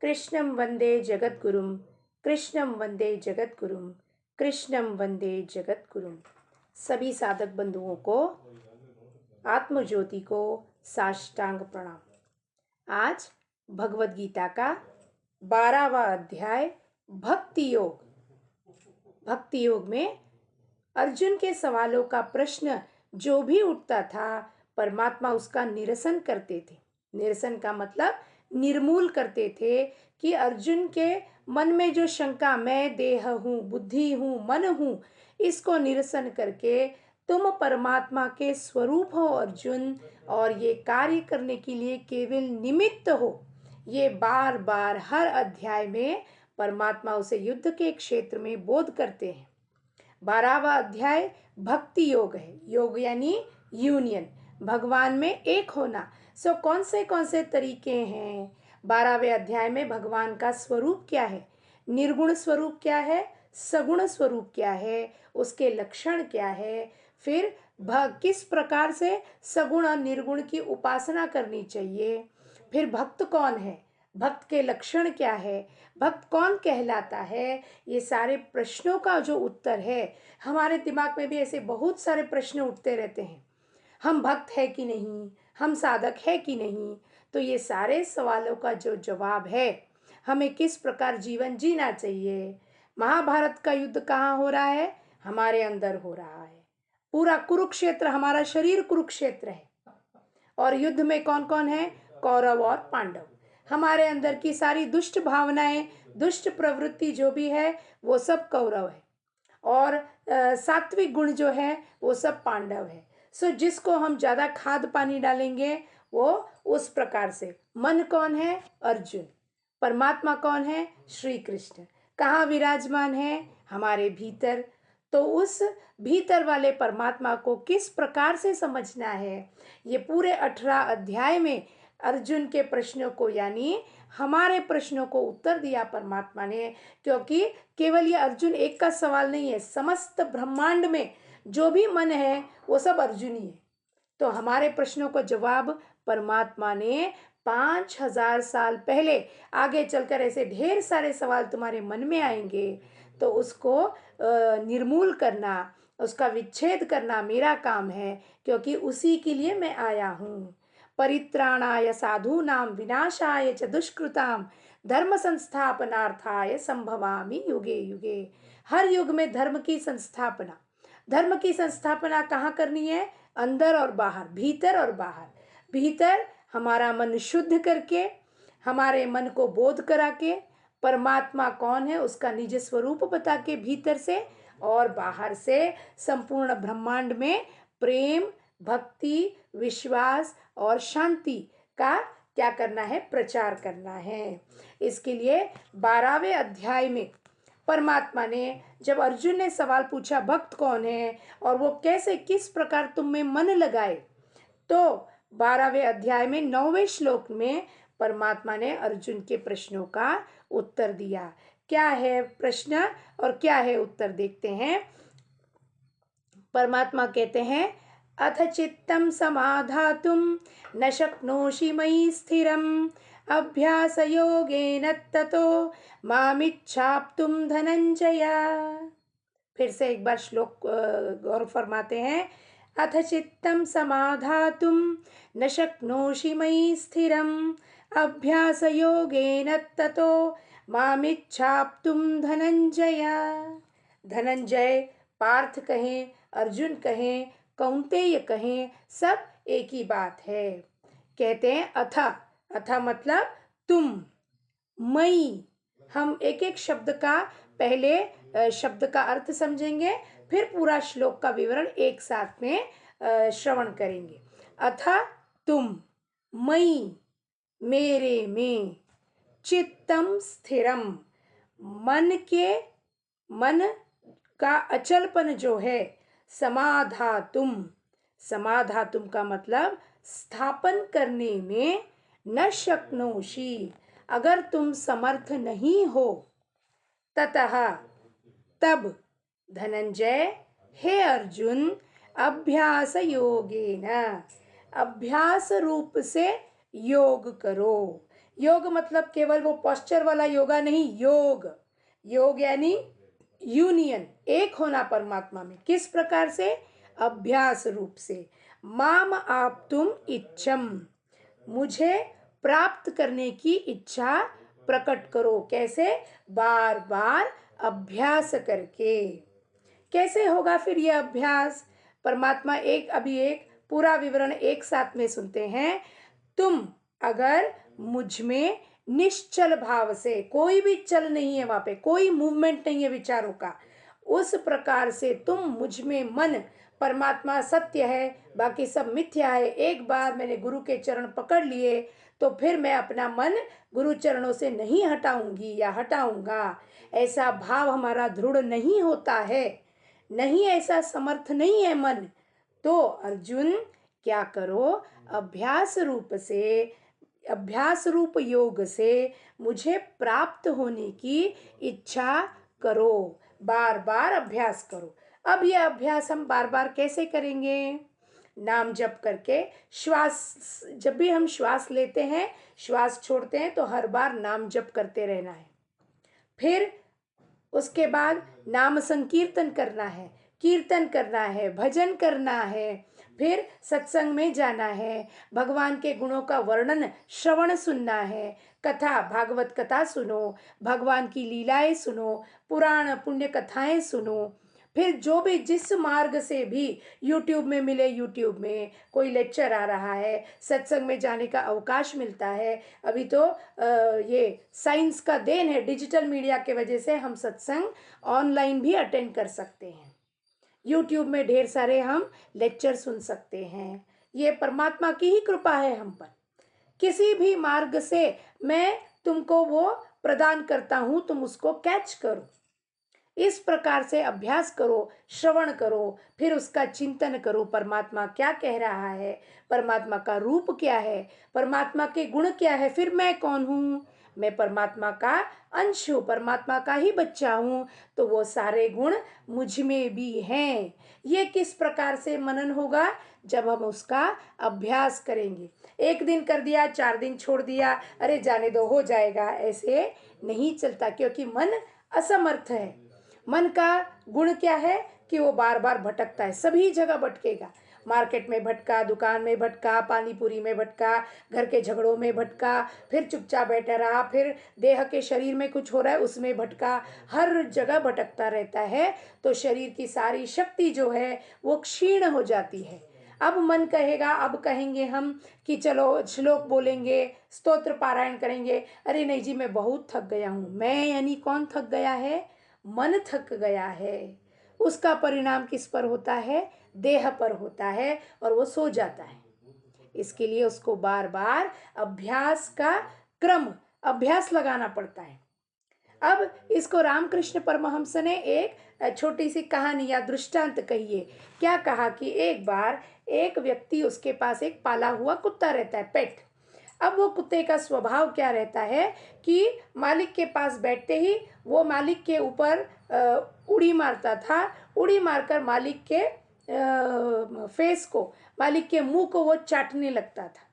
कृष्णं वंदे जगद्गुरुं, कृष्णं वंदे जगद्गुरुं, कृष्णं वंदे जगद्गुरुं। सभी साधक बंधुओं को, आत्मज्योति को साष्टांग प्रणाम। आज भगवद गीता का 12वां अध्याय भक्ति योग। भक्ति योग में अर्जुन के सवालों का प्रश्न जो भी उठता था, परमात्मा उसका निरसन करते थे। निरसन का मतलब निर्मूल करते थे कि अर्जुन के मन में जो शंका, मैं देह हूँ, बुद्धि हूँ, मन हूँ, इसको निरसन करके तुम परमात्मा के स्वरूप हो अर्जुन, और ये कार्य करने के लिए केवल निमित्त हो। ये बार बार हर अध्याय में परमात्मा उसे युद्ध के क्षेत्र में बोध करते हैं। 12वां अध्याय भक्ति योग है। योग यानी यूनियन, भगवान में एक होना। कौन से तरीके हैं 12वें अध्याय में? भगवान का स्वरूप क्या है, निर्गुण स्वरूप क्या है, सगुण स्वरूप क्या है, उसके लक्षण क्या है, फिर किस प्रकार से सगुण और निर्गुण की उपासना करनी चाहिए, फिर भक्त कौन है, भक्त के लक्षण क्या है, भक्त कौन कहलाता है, ये सारे प्रश्नों का जो उत्तर है। हमारे दिमाग में भी ऐसे बहुत सारे प्रश्न उठते रहते हैं, हम भक्त है कि नहीं, हम साधक है कि नहीं। तो ये सारे सवालों का जो जवाब है, हमें किस प्रकार जीवन जीना चाहिए। महाभारत का युद्ध कहाँ हो रहा है? हमारे अंदर हो रहा है। पूरा कुरुक्षेत्र, हमारा शरीर कुरुक्षेत्र है। और युद्ध में कौन कौन है? कौरव और पांडव। हमारे अंदर की सारी दुष्ट भावनाएं, दुष्ट प्रवृत्ति जो भी है, वो सब कौरव है, और सात्विक गुण जो है वो सब पांडव है। जिसको हम ज्यादा खाद पानी डालेंगे वो उस प्रकार से। मन कौन है? अर्जुन। परमात्मा कौन है? श्री कृष्ण। कहाँ विराजमान है? हमारे भीतर। तो उस भीतर वाले परमात्मा को किस प्रकार से समझना है, ये पूरे 18 अध्याय में अर्जुन के प्रश्नों को, यानी हमारे प्रश्नों को उत्तर दिया परमात्मा ने। क्योंकि केवल ये अर्जुन एक का सवाल नहीं है, समस्त ब्रह्मांड में जो भी मन है वो सब अर्जुन ही है। तो हमारे प्रश्नों का जवाब परमात्मा ने 5000 साल पहले, आगे चलकर ऐसे ढेर सारे सवाल तुम्हारे मन में आएंगे, तो उसको निर्मूल करना, उसका विच्छेद करना मेरा काम है, क्योंकि उसी के लिए मैं आया हूँ। परित्राणाय साधूनां विनाशाय च दुष्कृतां धर्म संस्थापनार्थाय संभवामि युगे युगे। हर युग में धर्म की संस्थापना, धर्म की संस्थापना कहाँ करनी है? अंदर और बाहर, भीतर और बाहर। भीतर हमारा मन शुद्ध करके, हमारे मन को बोध करा के, परमात्मा कौन है उसका निज स्वरूप बता के भीतर से, और बाहर से संपूर्ण ब्रह्मांड में प्रेम, भक्ति, विश्वास और शांति का क्या करना है? प्रचार करना है। इसके लिए 12वें अध्याय में परमात्मा ने, जब अर्जुन ने सवाल पूछा भक्त कौन है और वो कैसे, किस प्रकार तुम में मन लगाए, तो 12वें अध्याय में 9वें श्लोक में परमात्मा ने अर्जुन के प्रश्नों का उत्तर दिया। क्या है प्रश्न और क्या है उत्तर, देखते हैं। परमात्मा कहते हैं, अथ चित्तं समाधातुं न शक्नोषि मयि स्थिरम् अभ्यासयोगेन ततो मामिच्छाप्तुं धनंजय। फिर से एक बार श्लोक गौर फरमाते हैं। अथ चित्तं समाधातुं न शक्नोषि मयि स्थिरम् अभ्यासयोगेन ततो मामिच्छाप्तुं धनंजय। धनंजय, पार्थ कहें, अर्जुन कहें, कौंतेय कहें, सब एक ही बात है। कहते हैं अथा, अथा मतलब तुम, मई। हम एक एक शब्द का, पहले शब्द का अर्थ समझेंगे, फिर पूरा श्लोक का विवरण एक साथ में श्रवण करेंगे। अथा तुम, मई मेरे में, चित्तम स्थिरम मन के, मन का अचलपन जो है, समाधातुम, समाधातुम का मतलब स्थापन करने में, न शक्नोषि अगर तुम समर्थ नहीं हो, ततः तब, धनंजय हे अर्जुन, अभ्यास योगेन, अभ्यास रूप से योग करो। योग मतलब केवल वो पोस्चर वाला योगा नहीं, योग, योग यानी यूनियन, एक होना परमात्मा में। किस प्रकार से? अभ्यास रूप से। माम आप तुम इच्छम, मुझे प्राप्त करने की इच्छा प्रकट करो। कैसे? बार बार अभ्यास करके। कैसे होगा फिर यह अभ्यास? परमात्मा अभी एक पूरा विवरण एक साथ में सुनते हैं। तुम अगर मुझ में निश्चल भाव से, कोई भी चल नहीं है, वहां पे कोई मूवमेंट नहीं है विचारों का, उस प्रकार से तुम मुझ में मन, परमात्मा सत्य है, बाकी सब मिथ्या है, एक बार मैंने गुरु के चरण पकड़ लिए तो फिर मैं अपना मन गुरु चरणों से नहीं हटाऊंगी या हटाऊंगा, ऐसा भाव हमारा दृढ़ नहीं होता है, नहीं, ऐसा समर्थ नहीं है मन। तो अर्जुन क्या करो? अभ्यास रूप से, अभ्यास रूप योग से मुझे प्राप्त होने की इच्छा करो, बार बार अभ्यास करो। अब यह अभ्यास हम बार बार कैसे करेंगे? नाम जप करके। श्वास, जब भी हम श्वास लेते हैं, श्वास छोड़ते हैं, तो हर बार नाम जप करते रहना है। फिर उसके बाद नाम संकीर्तन करना है, कीर्तन करना है, भजन करना है, फिर सत्संग में जाना है, भगवान के गुणों का वर्णन श्रवण सुनना है, कथा, भागवत कथा सुनो, भगवान की लीलाएं सुनो, पुराण पुण्य कथाएं सुनो। फिर जो भी जिस मार्ग से भी यूट्यूब में मिले, यूट्यूब में कोई लेक्चर आ रहा है, सत्संग में जाने का अवकाश मिलता है। अभी तो ये साइंस का देन है, डिजिटल मीडिया के वजह से हम सत्संग ऑनलाइन भी अटेंड कर सकते हैं। यूट्यूब में ढेर सारे हम लेक्चर सुन सकते हैं। ये परमात्मा की ही कृपा है हम पर। किसी भी मार्ग से मैं तुमको वो प्रदान करता हूँ, तुम उसको कैच करो। इस प्रकार से अभ्यास करो, श्रवण करो, फिर उसका चिंतन करो, परमात्मा क्या कह रहा है, परमात्मा का रूप क्या है, परमात्मा के गुण क्या है, फिर मैं कौन हूँ? मैं परमात्मा का अंश हूँ, परमात्मा का ही बच्चा हूँ, तो वो सारे गुण मुझ में भी हैं। ये किस प्रकार से मनन होगा? जब हम उसका अभ्यास करेंगे। एक दिन कर दिया, 4 दिन छोड़ दिया, अरे जाने दो हो जाएगा, ऐसे नहीं चलता, क्योंकि मन असमर्थ है। मन का गुण क्या है कि वो बार बार भटकता है, सभी जगह भटकेगा। मार्केट में भटका, दुकान में भटका, पानी पूरी में भटका, घर के झगड़ों में भटका, फिर चुपचाप बैठा रहा, फिर देह के शरीर में कुछ हो रहा है उसमें भटका, हर जगह भटकता रहता है। तो शरीर की सारी शक्ति जो है वो क्षीण हो जाती है। अब मन कहेगा, अब कहेंगे हम कि चलो श्लोक बोलेंगे, स्तोत्र पारायण करेंगे, अरे नहीं जी मैं बहुत थक गया हूँ। मैं यानी कौन थक गया है? मन थक गया है। उसका परिणाम किस पर होता है? देह पर होता है, और वो सो जाता है। इसके लिए उसको बार बार अभ्यास का क्रम, अभ्यास लगाना पड़ता है। अब इसको रामकृष्ण परमहंस ने एक छोटी सी कहानी या दृष्टांत कहिए। क्या कहा कि एक बार एक व्यक्ति, उसके पास एक पाला हुआ कुत्ता रहता है, पेट। अब वो कुत्ते का स्वभाव क्या रहता है कि मालिक के पास बैठते ही वो मालिक के ऊपर उड़ी मारता था, उड़ी मारकर मालिक के फेस को, मालिक के मुंह को वो चाटने लगता था।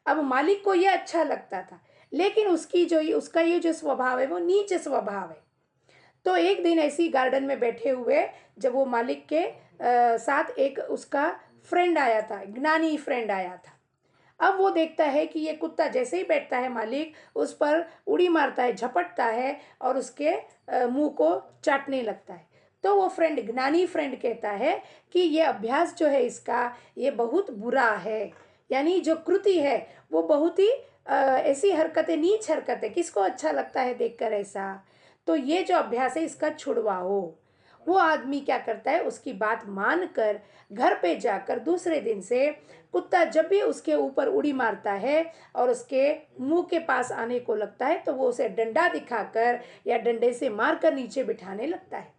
अब मालिक को ये अच्छा लगता था, लेकिन उसका ये जो स्वभाव है वो नीच स्वभाव है। तो एक दिन ऐसी गार्डन में बैठे हुए, जब वो मालिक के साथ एक उसका फ्रेंड आया था, ज्ञानी फ्रेंड आया था। अब वो देखता है कि ये कुत्ता जैसे ही बैठता है, मालिक उस पर उड़ी मारता है, झपटता है और उसके मुंह को चाटने लगता है। तो वो फ्रेंड, ज्ञानी फ्रेंड कहता है कि ये अभ्यास जो है इसका, ये बहुत बुरा है। यानी जो कृति है वो बहुत ही ऐसी हरकतें, नीच हरकतें, किसको अच्छा लगता है देखकर ऐसा? तो ये जो अभ्यास है इसका छुड़वाओ। वो आदमी क्या करता है, उसकी बात मानकर घर पे जाकर दूसरे दिन से कुत्ता जब भी उसके ऊपर उड़ी मारता है और उसके मुंह के पास आने को लगता है, तो वो उसे डंडा दिखाकर या डंडे से मारकर नीचे बिठाने लगता है।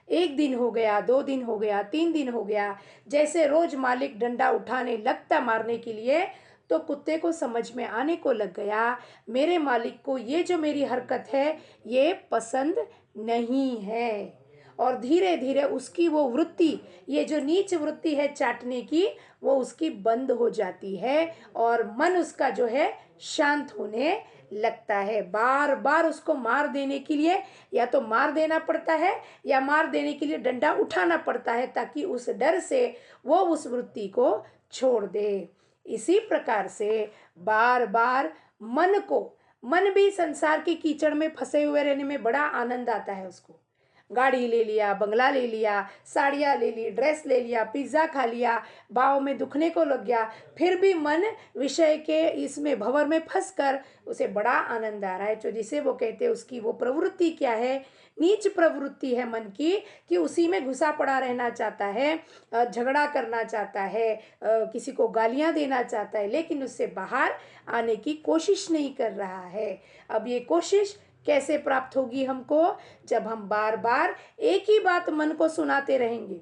1 दिन हो गया, 2 दिन हो गया, 3 दिन हो गया, जैसे रोज मालिक डंडा उठाने लगता मारने के लिए, तो कुत्ते को समझ में आने को लग गया, मेरे मालिक को ये जो मेरी हरकत है ये पसंद नहीं है। और धीरे धीरे उसकी वो वृत्ति, ये जो नीच वृत्ति है चाटने की, वो उसकी बंद हो जाती है और मन उसका जो है शांत होने लगता है। बार बार उसको मार देने के लिए या तो मार देना पड़ता है या मार देने के लिए डंडा उठाना पड़ता है, ताकि उस डर से वो उस वृत्ति को छोड़ दे। इसी प्रकार से बार बार मन भी संसार के कीचड़ में फंसे हुए रहने में बड़ा आनंद आता है उसको। गाड़ी ले लिया, बंगला ले लिया, साड़ियाँ ले ली, ड्रेस ले लिया, पिज्ज़ा खा लिया, बाहों में दुखने को लग गया, फिर भी मन विषय के इसमें भंवर में फंस कर उसे बड़ा आनंद आ रहा है। तो जिसे वो कहते हैं उसकी वो प्रवृत्ति क्या है, नीच प्रवृत्ति है मन की, कि उसी में घुसा पड़ा रहना चाहता है, झगड़ा करना चाहता है, किसी को गालियाँ देना चाहता है, लेकिन उससे बाहर आने की कोशिश नहीं कर रहा है। अब ये कोशिश कैसे प्राप्त होगी हमको? जब हम बार बार एक ही बात मन को सुनाते रहेंगे,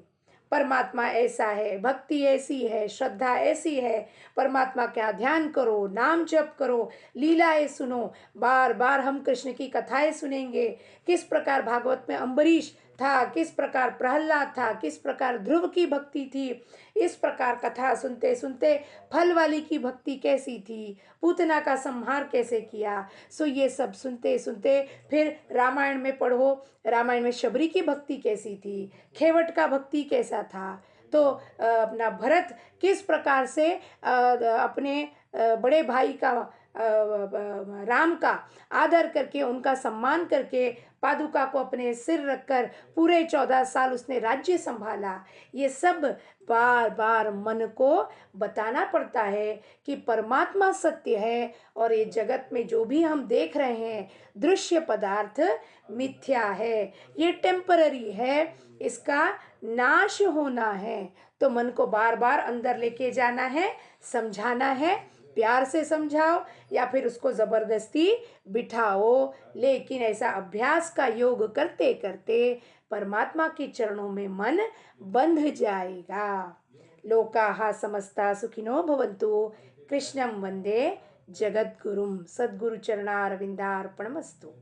परमात्मा ऐसा है, भक्ति ऐसी है, श्रद्धा ऐसी है, परमात्मा का ध्यान करो, नाम जप करो, लीलाएं सुनो। बार बार हम कृष्ण की कथाएं सुनेंगे, किस प्रकार भागवत में अम्बरीश था, किस प्रकार प्रहलाद था, किस प्रकार ध्रुव की भक्ति थी। इस प्रकार कथा सुनते सुनते फल वाली की भक्ति कैसी थी, पूतना का संहार कैसे किया। सो ये सब सुनते सुनते फिर रामायण में पढ़ो, रामायण में शबरी की भक्ति कैसी थी, खेवट का भक्ति कैसा था। तो अपना भरत किस प्रकार से अपने बड़े भाई का राम का आदर करके, उनका सम्मान करके, पादुका को अपने सिर रखकर पूरे 14 साल उसने राज्य संभाला। ये सब बार बार मन को बताना पड़ता है कि परमात्मा सत्य है और ये जगत में जो भी हम देख रहे हैं दृश्य पदार्थ मिथ्या है, ये टेम्पररी है, इसका नाश होना है। तो मन को बार बार अंदर लेके जाना है, समझाना है, प्यार से समझाओ या फिर उसको ज़बरदस्ती बिठाओ, लेकिन ऐसा अभ्यास का योग करते करते परमात्मा के चरणों में मन बंध जाएगा। लोकाः समस्ता सुखिनो भवन्तु। कृष्णं वंदे जगद्गुरुं। सद्गुरु चरणारविंदार्पणमस्तु।